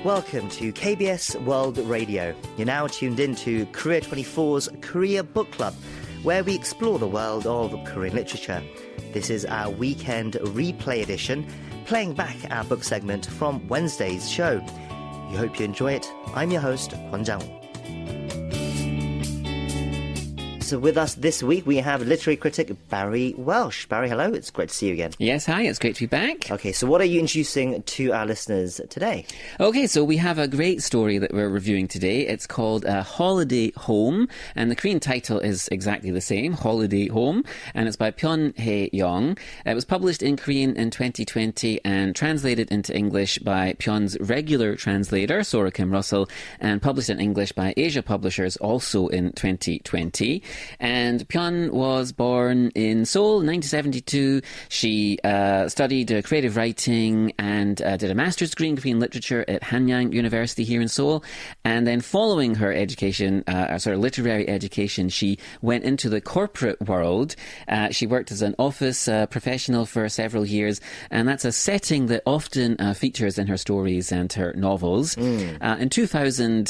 Welcome to KBS World Radio. You're now tuned in to Korea 24's Korea Book Club, where we explore the world of Korean literature. This is our weekend replay edition, playing back our book segment from Wednesday's show. We hope you enjoy it. I'm your host, Kwon Jang-woo. So with us this week, we have literary critic Barry Welsh. Barry, hello. It's great to see you again. Yes, hi. It's great to be back. Okay, so what are you introducing to our listeners today? Okay, so we have a great story that we're reviewing today. It's called Holiday Home, and the Korean title is exactly the same, Holiday Home, and it's by Pyun Hye-young. It was published in Korean in 2020 and translated into English by Pyun's regular translator, Sora Kim-Russell, and published in English by Asia.publishers also in 2020. And Pyun was born in Seoul in 1972. She studied creative writing and did a master's degree in Korean literature at Hanyang University here in Seoul. And then following her education, sort of literary education, she went into the corporate world. She worked as an office professional for several years, and that's a setting that often features in her stories and her novels. In 2000,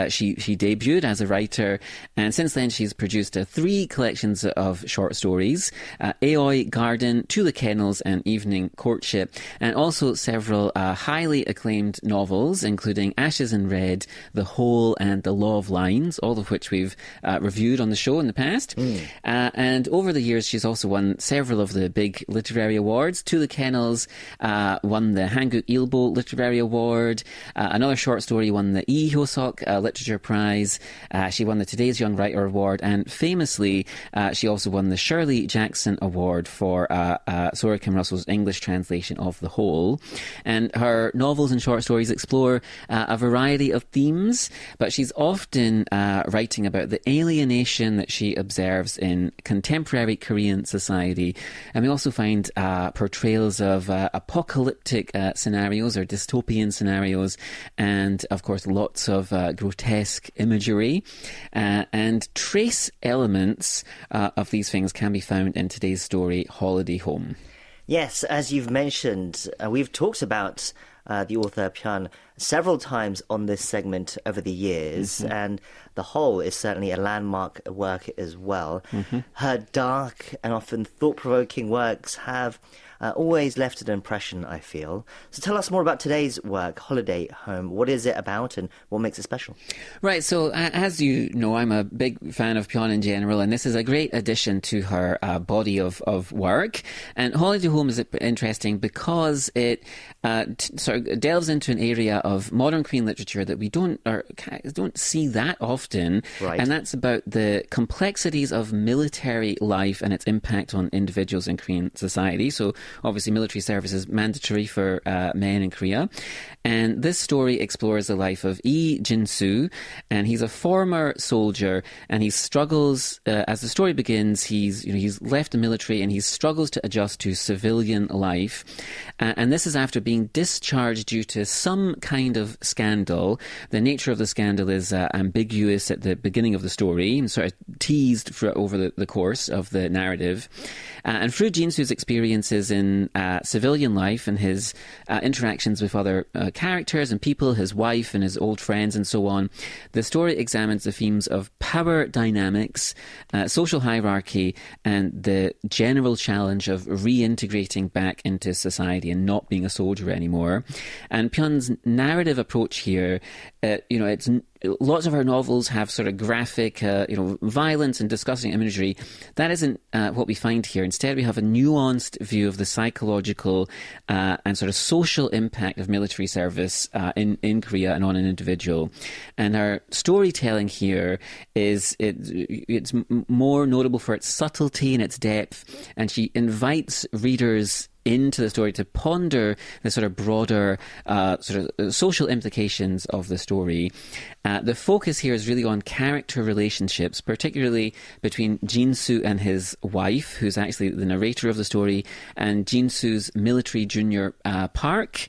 she debuted as a writer, and since then she's produced 3 collections of short stories, Aoi Garden, To the Kennels and Evening Courtship, and also several highly acclaimed novels, including Ashes in Red, The Hole and The Law of Lines, all of which we've reviewed on the show in the past. And over the years, she's also won several of the big literary awards. To the Kennels won the Hanguk Ilbo Literary Award. Another short story won the Lee Hyo-seok Literature Prize. She won the Today's Young Writer Award, and famously, she also won the Shirley Jackson Award for Sora Kim-Russell's English translation of The Whole. And her novels and short stories explore a variety of themes, but she's often writing about the alienation that she observes in contemporary Korean society. And we also find portrayals of apocalyptic scenarios or dystopian scenarios, and of course lots of grotesque imagery, and trace elements of these things can be found in today's story, Holiday Home. Yes, as you've mentioned, we've talked about the author Pyun several times on this segment over the years, and The Whole is certainly a landmark work as well. Her dark and often thought-provoking works have always left an impression, I feel. So tell us more about today's work, Holiday Home. What is it about and what makes it special? Right, so as you know, I'm a big fan of Pyun in general, and this is a great addition to her body of work. And Holiday Home is interesting because it sort of delves into an area of modern Korean literature that we don't see that often, right. And that's about the complexities of military life and its impact on individuals in Korean society. So obviously military service is mandatory for men in Korea. And this story explores the life of Lee Jin-soo, and he's a former soldier, and he struggles, as the story begins, he's left the military and he struggles to adjust to civilian life. And this is after being discharged due to some kind of scandal. The nature of the scandal is ambiguous at the beginning of the story and sort of teased over the course of the narrative. And through Jin-soo's experiences in civilian life and his interactions with other characters and people, his wife and his old friends and so on, the story examines the themes of power dynamics, social hierarchy, and the general challenge of reintegrating back into society and not being a soldier anymore. And Pyun's narrative approach here, it's lots of her novels have sort of graphic, violence and disgusting imagery. That isn't what we find here. Instead, we have a nuanced view of the psychological and sort of social impact of military service in Korea and on an individual. And her storytelling here it's more notable for its subtlety and its depth. And she invites readers into the story to ponder the sort of broader sort of social implications of the story. The focus here is really on character relationships, particularly between Jin-soo and his wife, who's actually the narrator of the story, and Jin-soo's military junior Park.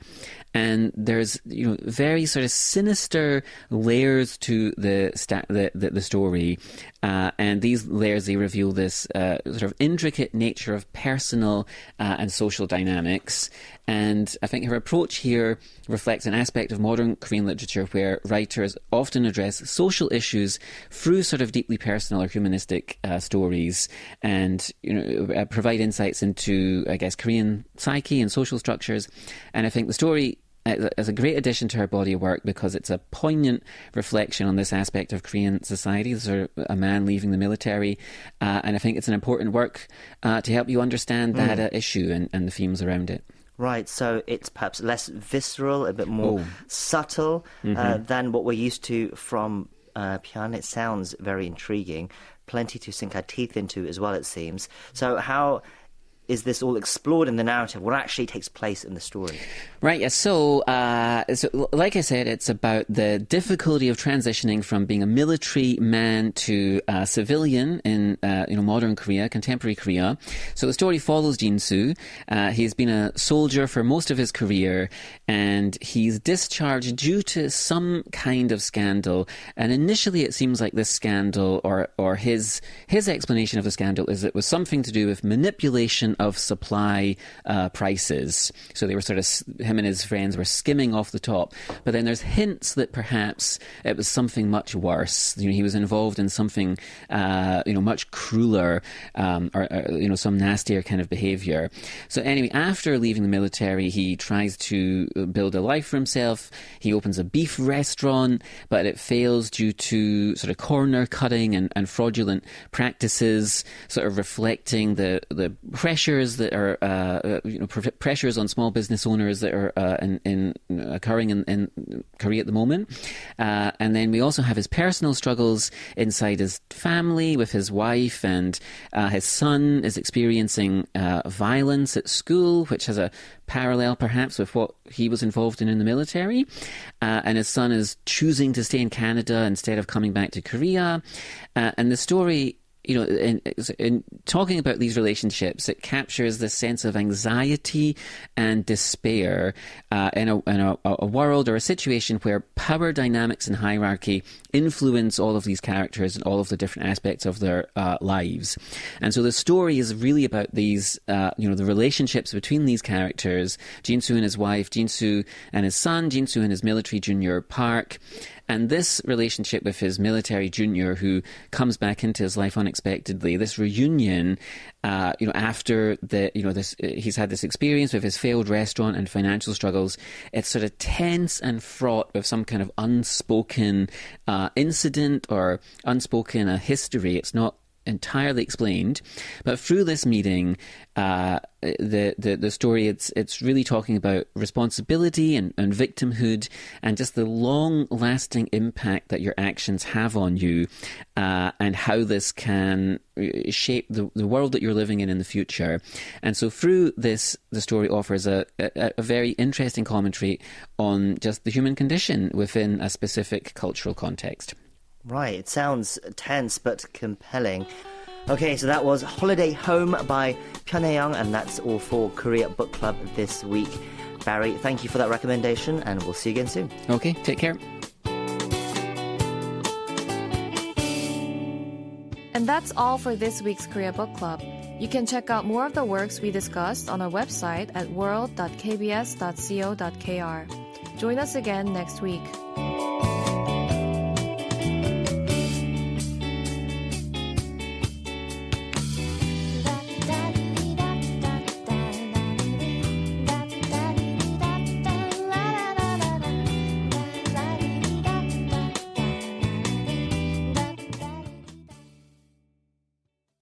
and there's very sort of sinister layers to the story, and these layers, they reveal this sort of intricate nature of personal and social dynamics. And I think her approach here reflects an aspect of modern Korean literature where writers often address social issues through sort of deeply personal or humanistic stories, and provide insights into, I guess, Korean psyche and social structures. And I think the story is a great addition to her body of work because it's a poignant reflection on this aspect of Korean society, sort of a man leaving the military. And I think it's an important work to help you understand that issue and the themes around it. Right, so it's perhaps less visceral, a bit more subtle than what we're used to from Pyun. It sounds very intriguing. Plenty to sink our teeth into as well, it seems. So how is this all explored in the narrative? What actually takes place in the story? Right, yeah. So like I said, it's about the difficulty of transitioning from being a military man to a civilian in modern Korea, contemporary Korea. So the story follows Jin-soo. He's been a soldier for most of his career, and he's discharged due to some kind of scandal. And initially, it seems like this scandal, or his explanation of the scandal, is it was something to do with manipulation of supply prices. So they were sort of, him and his friends were skimming off the top. But then there's hints that perhaps it was something much worse. He was involved in something, much crueler, or some nastier kind of behavior. So anyway, after leaving the military, he tries to build a life for himself. He opens a beef restaurant, but it fails due to sort of corner cutting and fraudulent practices, sort of reflecting the pressures that are pressures on small business owners that are occurring in Korea at the moment. And then we also have his personal struggles inside his family with his wife, and his son is experiencing violence at school, which has a parallel perhaps with what he was involved in the military. And his son is choosing to stay in Canada instead of coming back to Korea. And the story, in talking about these relationships, it captures the sense of anxiety and despair in a world or a situation where power dynamics and hierarchy influence all of these characters and all of the different aspects of their lives. And so the story is really about these, the relationships between these characters, Jin-soo and his wife, Jin-soo and his son, Jin-soo and his military junior Park. And this relationship with his military junior, who comes back into his life unexpectedly, this reunion, after he's had this experience with his failed restaurant and financial struggles, it's sort of tense and fraught with some kind of unspoken incident or unspoken history. It's not entirely explained, but through this meeting, the story, it's really talking about responsibility and victimhood, and just the long-lasting impact that your actions have on you, and how this can shape the world that you're living in the future. And so through this, the story offers a very interesting commentary on just the human condition within a specific cultural context. Right, it sounds tense but compelling. Okay, so that was Holiday Home by Pyun Hye-young, and that's all for Korea Book Club this week. Barry, thank you for that recommendation, and we'll see you again soon. Okay, take care. And that's all for this week's Korea Book Club. You can check out more of the works we discussed on our website at world.kbs.co.kr. Join us again next week.